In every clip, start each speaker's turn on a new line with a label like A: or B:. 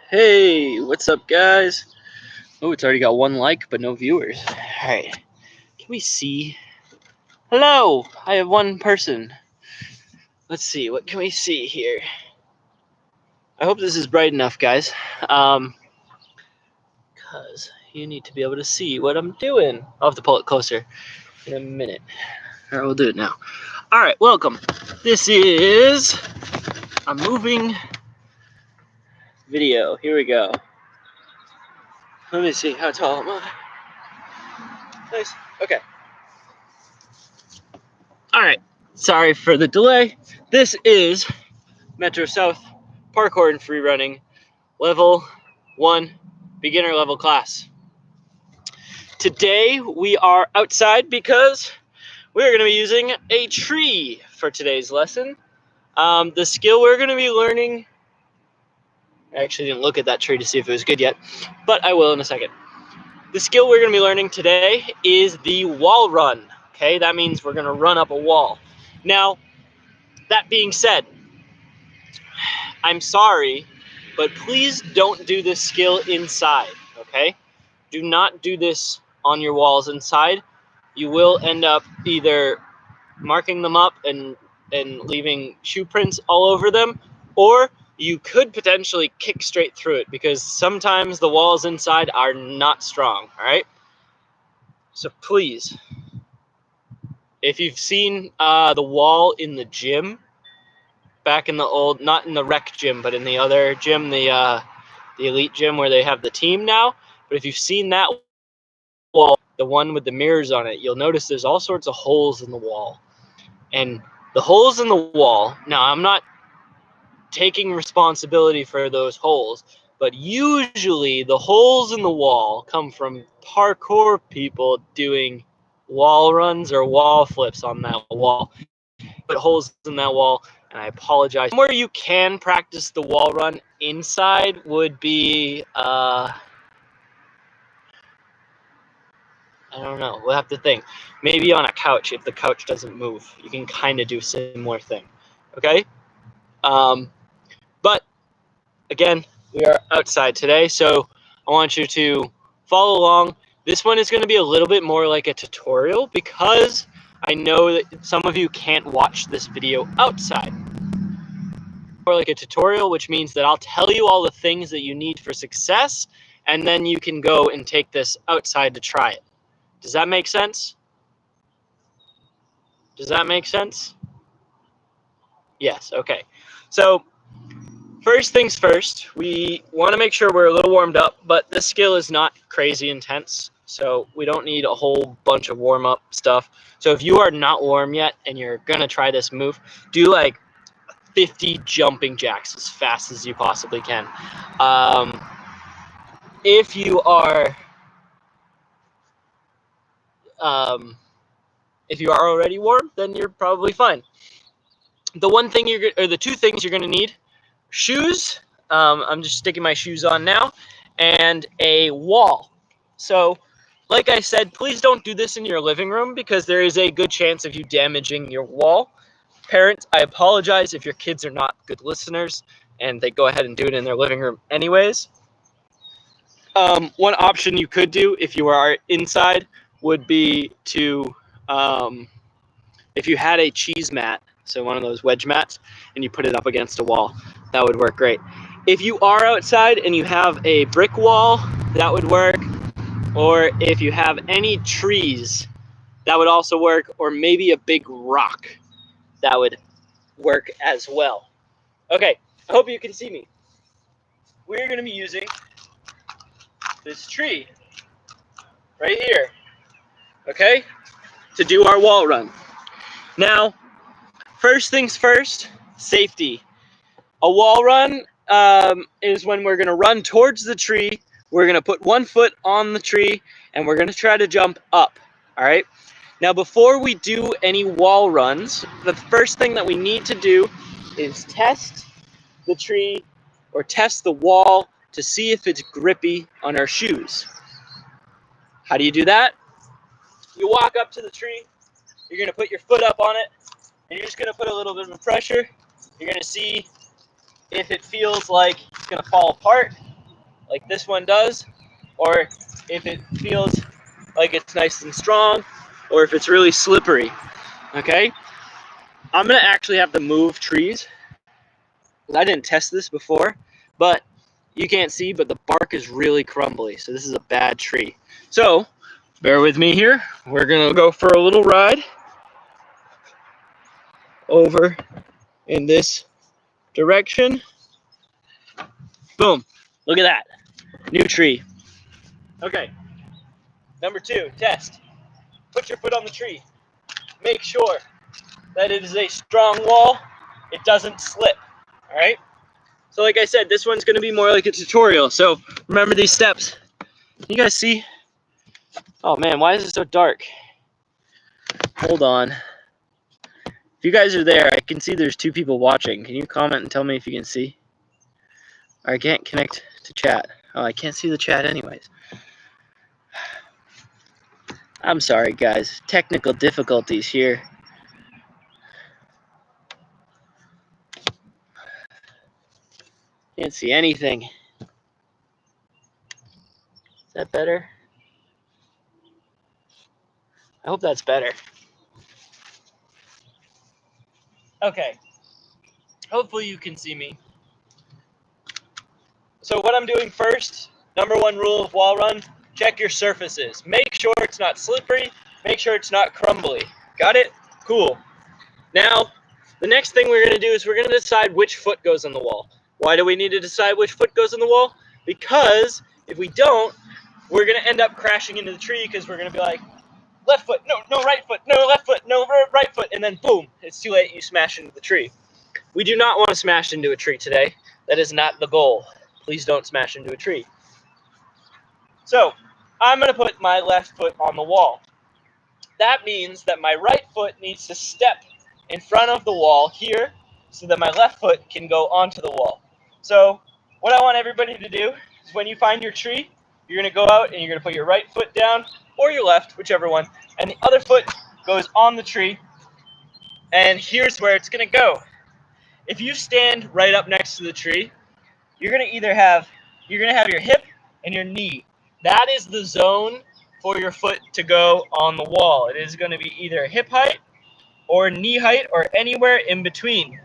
A: Hey, what's up, guys? Oh, it's already got one like, but no viewers. Alright, can we see? Hello! I have one person. Let's see, what can we see here? I hope this is bright enough, guys. Because you need to be able to see what I'm doing. I'll have to pull it closer in a minute. Alright, we'll do it now. Alright, welcome. This is a moving video. Here we go. Let me see how tall am I? Nice. Okay. Alright, sorry for the delay. This is Metro South Parkour and Freerunning Level 1 Beginner Level class. Today we are outside because we're going to be using a tree for today's lesson. The skill we're going to be learning, I actually didn't look at that tree to see if it was good yet, but I will in a second. The skill we're going to be learning today is the wall run. Okay, that means we're going to run up a wall. Now, that being said, I'm sorry, but please don't do this skill inside, okay? Do not do this on your walls inside. You will end up either marking them up and leaving shoe prints all over them, or you could potentially kick straight through it because sometimes the walls inside are not strong, all right? So please, if you've seen the wall in the gym, back in the old, not in the rec gym, but in the other gym, the elite gym where they have the team now. But if you've seen that wall, the one with the mirrors on it, you'll notice there's all sorts of holes in the wall. And the holes in the wall, now I'm not taking responsibility for those holes, but usually the holes in the wall come from parkour people doing wall runs or wall flips on that wall. Put holes in that wall, and I apologize. Somewhere you can practice the wall run inside would be, I don't know, we'll have to think. Maybe on a couch, if the couch doesn't move, you can kind of do a similar thing, okay? But, again, we are outside today, so I want you to follow along. This one is going to be a little bit more like a tutorial because I know that some of you can't watch this video outside. More like a tutorial, which means that I'll tell you all the things that you need for success, and then you can go and take this outside to try it. Does that make sense? Does that make sense? Yes, okay. So, first things first, we want to make sure we're a little warmed up, but this skill is not crazy intense, so we don't need a whole bunch of warm-up stuff. So if you are not warm yet and you're going to try this move, do like 50 jumping jacks as fast as you possibly can. If you are already warm, then you're probably fine. The two things you're gonna need: shoes. I'm just sticking my shoes on now, and a wall. So, like I said, please don't do this in your living room because there is a good chance of you damaging your wall. Parents, I apologize if your kids are not good listeners and they go ahead and do it in their living room anyways. One option you could do if you are inside would be to, if you had a cheese mat, so one of those wedge mats, and you put it up against a wall, that would work great. If you are outside and you have a brick wall, that would work. Or if you have any trees, that would also work. Or maybe a big rock, that would work as well. Okay, I hope you can see me. We're going to be using this tree right here, okay, to do our wall run. Now, first things first, safety. A wall run is when we're going to run towards the tree, we're going to put one foot on the tree, and we're going to try to jump up, all right? Now, before we do any wall runs, the first thing that we need to do is test the tree or test the wall to see if it's grippy on our shoes. How do you do that? You walk up to the tree, you're going to put your foot up on it, and you're just going to put a little bit of pressure. You're going to see if it feels like it's going to fall apart. like this one does, or if it feels like it's nice and strong, or if it's really slippery, okay? I'm gonna actually have to move trees. I didn't test this before, but you can't see, but the bark is really crumbly, so this is a bad tree. So, bear with me here. We're gonna go for a little ride over in this direction. Boom, look at that, new tree. Okay, number 2, test. Put your foot on the tree. Make sure that it is a strong wall. It doesn't slip, all right? So like I said, this one's gonna be more like a tutorial. So remember these steps. Can you guys see? Oh man, why is it so dark? Hold on. If you guys are there, I can see there's 2 people watching. Can you comment and tell me if you can see? Or I can't connect to chat. Oh, I can't see the chat anyways. I'm sorry guys, technical difficulties here. Can't see anything. Is that better? I hope that's better. Okay. Hopefully you can see me. So what I'm doing first, number 1 rule of wall run, check your surfaces. Make sure it's not slippery. Make sure it's not crumbly. Got it? Cool. Now, the next thing we're going to do is we're going to decide which foot goes on the wall. Why do we need to decide which foot goes on the wall? Because if we don't, we're going to end up crashing into the tree because we're going to be like, left foot, no right foot, no left foot, no right foot, and then boom, it's too late, you smash into the tree. We do not want to smash into a tree today. That is not the goal. Please don't smash into a tree. So, I'm going to put my left foot on the wall. That means that my right foot needs to step in front of the wall here so that my left foot can go onto the wall. So, what I want everybody to do is when you find your tree, you're going to go out and you're going to put your right foot down or your left, whichever one, and the other foot goes on the tree, and here's where it's going to go. If you stand right up next to the tree, you're going to have your hip and your knee. That is the zone for your foot to go on the wall. It is going to be either hip height or knee height or anywhere in between.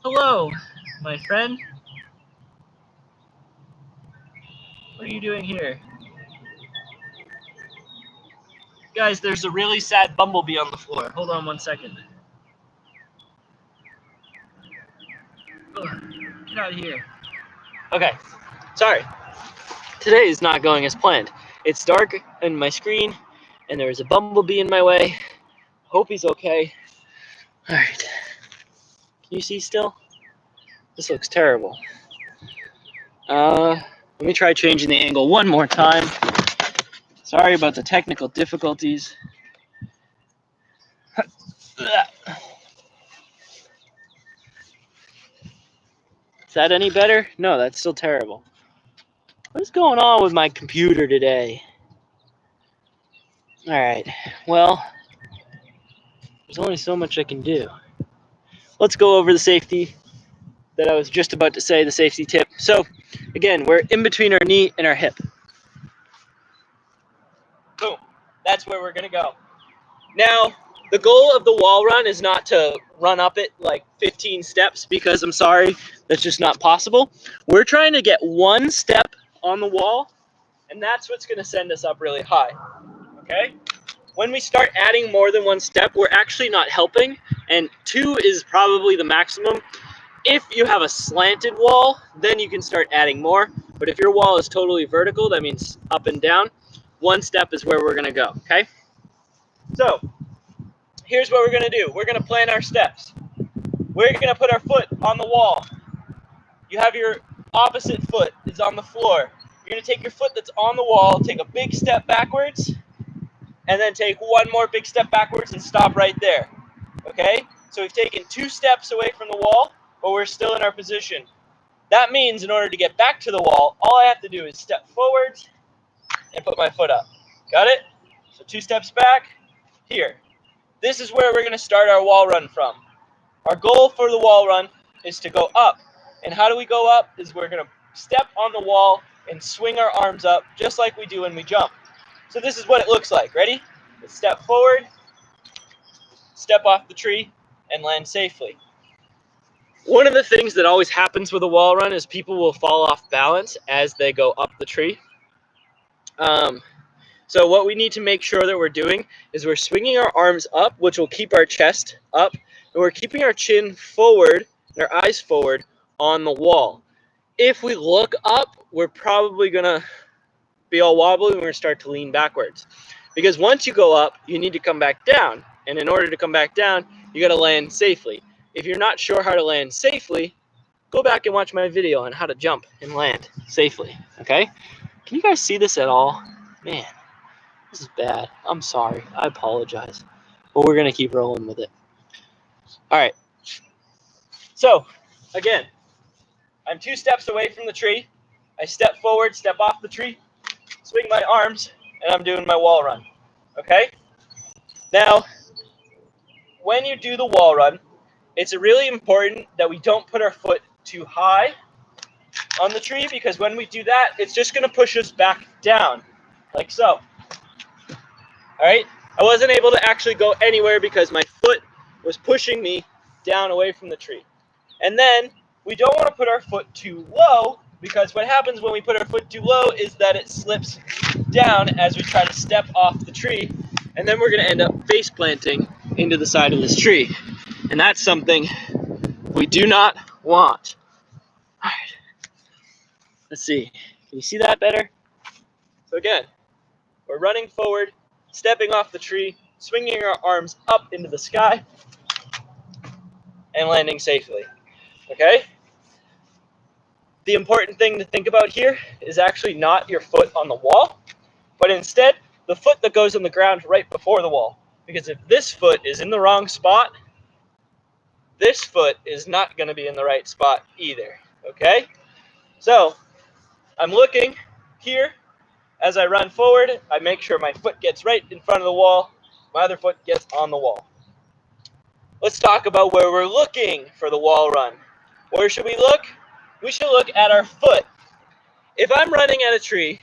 A: Hello, my friend. What are you doing here? Guys, there's a really sad bumblebee on the floor. Hold on 1 second. Ugh, get out of here. Okay, sorry. Today is not going as planned. It's dark in my screen, and there is a bumblebee in my way. Hope he's okay. Alright. Can you see still? This looks terrible. Let me try changing the angle one more time. Sorry about the technical difficulties. Is that any better? No, that's still terrible. What is going on with my computer today? Alright, well, there's only so much I can do. Let's go over the safety that I was just about to say, the safety tip. So, again, we're in between our knee and our hip. Boom. That's where we're going to go. Now, the goal of the wall run is not to run up it like 15 steps because I'm sorry, that's just not possible. We're trying to get 1 step on the wall, and that's what's going to send us up really high. Okay? When we start adding more than 1 step, we're actually not helping, and 2 is probably the maximum. If you have a slanted wall, then you can start adding more, but if your wall is totally vertical, that means up and down, 1 step is where we're going to go, okay? So, here's what we're going to do. We're going to plan our steps. We're going to put our foot on the wall. You have your opposite foot is on the floor. You're going to take your foot that's on the wall, take a big step backwards, and then take 1 more big step backwards and stop right there. Okay? So we've taken 2 steps away from the wall, but we're still in our position. That means in order to get back to the wall, all I have to do is step forwards and put my foot up. Got it? So 2 steps back, here. This is where we're going to start our wall run from. Our goal for the wall run is to go up. And how do we go up? Is we're going to step on the wall and swing our arms up just like we do when we jump. So this is what it looks like. Ready? Let's step forward, step off the tree, and land safely. One of the things that always happens with a wall run is people will fall off balance as they go up the tree. So what we need to make sure that we're doing is we're swinging our arms up, which will keep our chest up, and we're keeping our chin forward and our eyes forward on the wall. If we look up, we're probably going to be all wobbly and we're going to start to lean backwards. Because once you go up, you need to come back down. And in order to come back down, you got to land safely. If you're not sure how to land safely, go back and watch my video on how to jump and land safely, okay? Can you guys see this at all? Man, this is bad. I'm sorry. I apologize. But we're going to keep rolling with it. All right. So, again, I'm 2 steps away from the tree. I step forward, step off the tree, swing my arms, and I'm doing my wall run, okay? Now, when you do the wall run, it's really important that we don't put our foot too high on the tree, because when we do that, it's just going to push us back down, like so. All right? I wasn't able to actually go anywhere because my foot was pushing me down away from the tree. And then we don't want to put our foot too low, because what happens when we put our foot too low is that it slips down as we try to step off the tree, and then we're going to end up face planting into the side of this tree. And that's something we do not want. All right. Let's see. Can you see that better? So again, we're running forward, stepping off the tree, swinging our arms up into the sky, and landing safely. Okay? The important thing to think about here is actually not your foot on the wall, but instead the foot that goes on the ground right before the wall. Because if this foot is in the wrong spot, this foot is not going to be in the right spot either. Okay? So, I'm looking here. As I run forward, I make sure my foot gets right in front of the wall. My other foot gets on the wall. Let's talk about where we're looking for the wall run. Where should we look? We should look at our foot. If I'm running at a tree,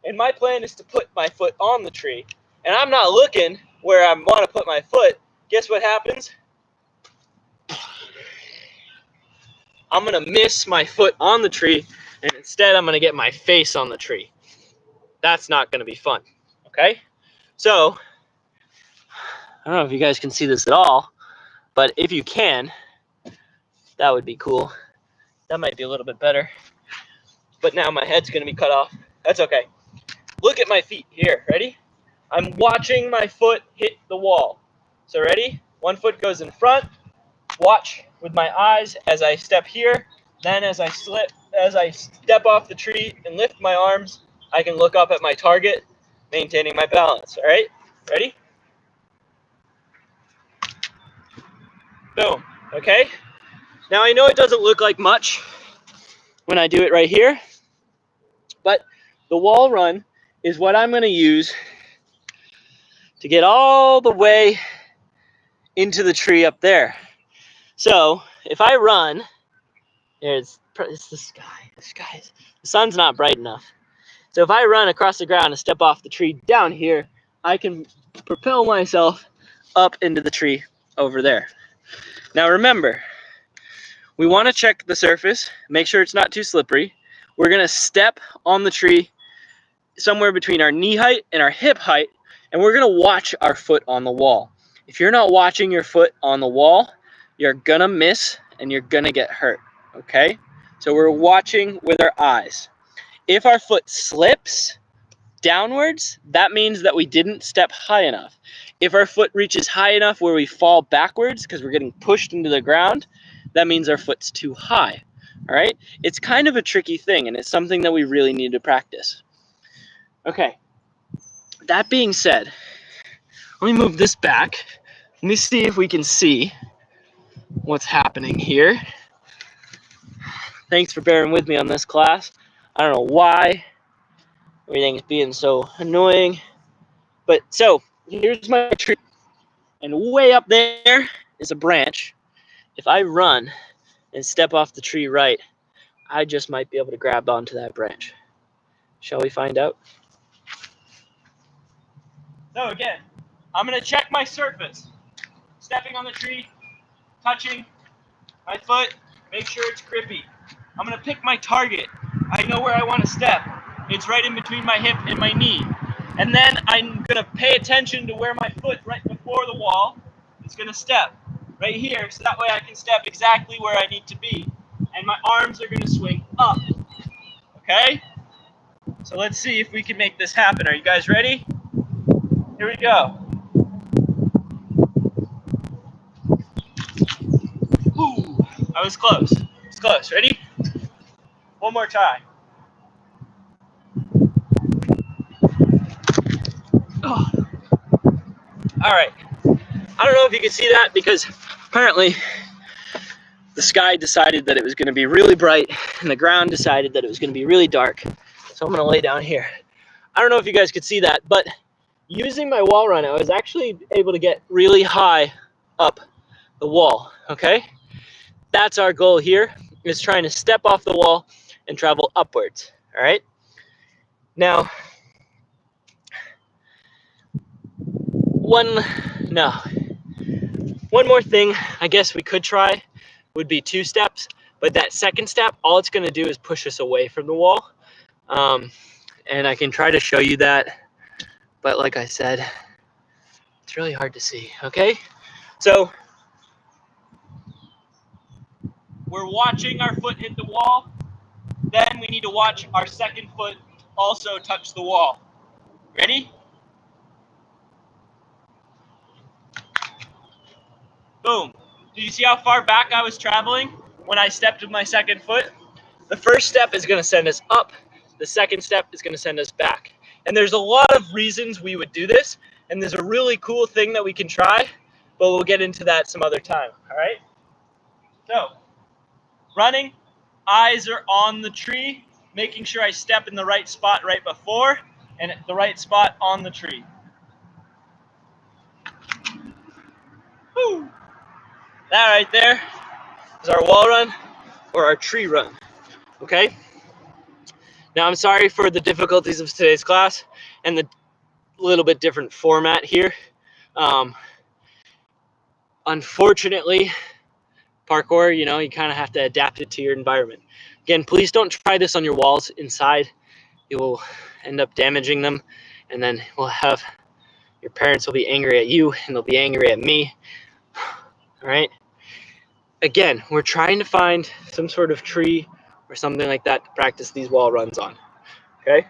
A: and my plan is to put my foot on the tree, and I'm not looking where I want to put my foot, guess what happens? I'm going to miss my foot on the tree, and instead I'm going to get my face on the tree. That's not going to be fun, okay? So, I don't know if you guys can see this at all, but if you can, that would be cool. That might be a little bit better. But now my head's going to be cut off. That's okay. Look at my feet here. Ready? I'm watching my foot hit the wall. So ready? One foot goes in front. Watch with my eyes as I step here. Then as I step off the tree and lift my arms, I can look up at my target, maintaining my balance. All right? Ready? Boom. Okay? Now I know it doesn't look like much when I do it right here, but the wall run is what I'm going to use to get all the way into the tree up there. So if I run, it's the sky. The sun's not bright enough. So if I run across the ground and step off the tree down here, I can propel myself up into the tree over there. Now remember, we want to check the surface, make sure it's not too slippery. We're going to step on the tree somewhere between our knee height and our hip height, and we're going to watch our foot on the wall. If you're not watching your foot on the wall, you're going to miss and you're going to get hurt, okay? So we're watching with our eyes. If our foot slips downwards, that means that we didn't step high enough. If our foot reaches high enough where we fall backwards because we're getting pushed into the ground, that means our foot's too high, all right? It's kind of a tricky thing, and it's something that we really need to practice. Okay, that being said, let me move this back. Let me see if we can see what's happening here. Thanks for bearing with me on this class. I don't know why everything is being so annoying. But so, here's my tree. And way up there is a branch. If I run and step off the tree right, I just might be able to grab onto that branch. Shall we find out? So again, I'm going to check my surface. Stepping on the tree, touching my foot, make sure it's grippy. I'm going to pick my target. I know where I want to step. It's right in between my hip and my knee. And then I'm going to pay attention to where my foot right before the wall is going to step. Right here, so that way I can step exactly where I need to be. And my arms are going to swing up. Okay? So let's see if we can make this happen. Are you guys ready? Here we go. Ooh, I was close. It's close. Ready? One more time. Oh. All right. I don't know if you can see that because apparently the sky decided that it was going to be really bright and the ground decided that it was going to be really dark. So I'm going to lay down here. I don't know if you guys could see that, but using my wall run, I was actually able to get really high up the wall, okay? That's our goal here, is trying to step off the wall and travel upwards, all right? Now, one more thing I guess we could try would be 2 steps, but that second step, all it's going to do is push us away from the wall. And I can try to show you that, but like I said, it's really hard to see, okay? So we're watching our foot hit the wall, then we need to watch our second foot also touch the wall. Ready? Boom. Do you see how far back I was traveling when I stepped with my second foot? The first step is going to send us up. The second step is going to send us back. And there's a lot of reasons we would do this. And there's a really cool thing that we can try, but we'll get into that some other time. All right? So, running, eyes are on the tree, making sure I step in the right spot right before and the right spot on the tree. Woo! That right there is our wall run or our tree run. Okay? Now, I'm sorry for the difficulties of today's class and the little bit different format here. Unfortunately, parkour, you kind of have to adapt it to your environment. Again, please don't try this on your walls inside. You will end up damaging them, and then your parents will be angry at you, and they'll be angry at me. All right? Again, we're trying to find some sort of tree or something like that to practice these wall runs on. Okay?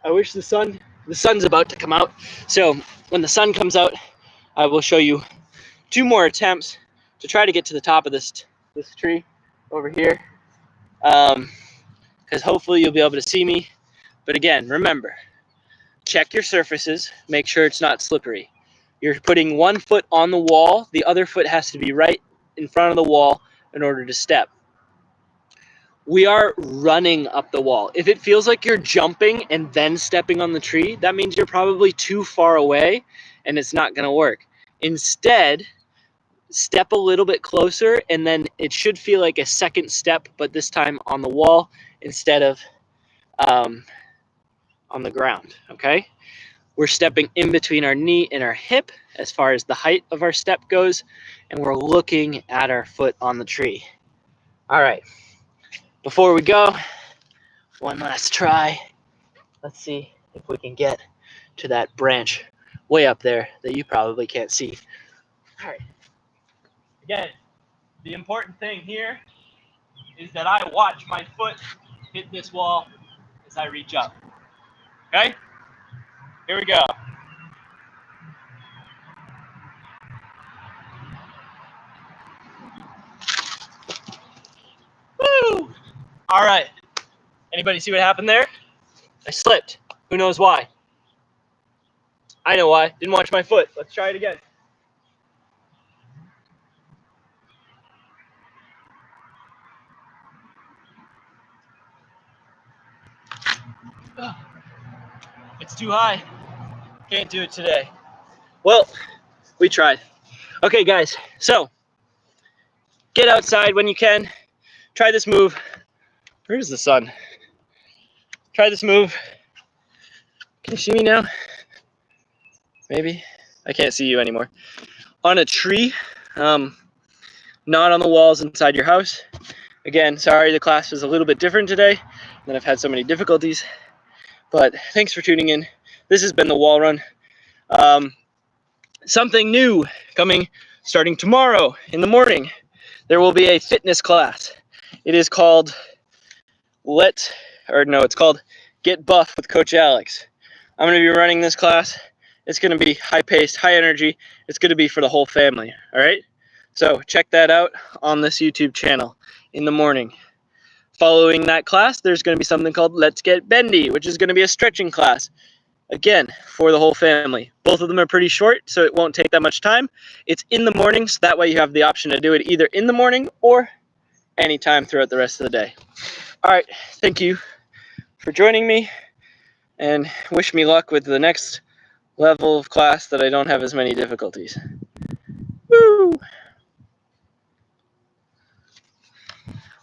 A: I wish the sun's about to come out. So when the sun comes out, I will show you 2 more attempts to try to get to the top of this tree over here. Because hopefully you'll be able to see me. But again, remember, check your surfaces, make sure it's not slippery. You're putting one foot on the wall, the other foot has to be right in front of the wall in order to step. We are running up the wall. If it feels like you're jumping and then stepping on the tree, that means you're probably too far away and it's not going to work. Instead, step a little bit closer and then it should feel like a second step, but this time on the wall instead of on the ground, okay? We're stepping in between our knee and our hip as far as the height of our step goes, and we're looking at our foot on the tree. All right, before we go, one last try. Let's see if we can get to that branch way up there that you probably can't see. All right, again, the important thing here is that I watch my foot hit this wall as I reach up, okay? Here we go. Woo! All right. Anybody see what happened there? I slipped. Who knows why? I know why. Didn't watch my foot. Let's try it again. It's too high. Can't do it today. Well, we tried. Okay, guys. So, get outside when you can. Try this move. Where's the sun? Try this move You see me now? Maybe. I can't see you anymore. On a tree, not on the walls inside your house. Again, sorry the class was a little bit different today, and I've had so many difficulties. But thanks for tuning in. This has been the Wall Run. Something new coming starting tomorrow in the morning. There will be a fitness class. It is called it's called Get Buff with Coach Alex. I'm going to be running this class. It's going to be high-paced, high energy. It's going to be for the whole family, all right? So check that out on this YouTube channel in the morning. Following that class, there's going to be something called Let's Get Bendy, which is going to be a stretching class. Again, for the whole family. Both of them are pretty short, so it won't take that much time. It's in the morning, so that way you have the option to do it either in the morning or anytime throughout the rest of the day. All right, thank you for joining me, and wish me luck with the next level of class that I don't have as many difficulties.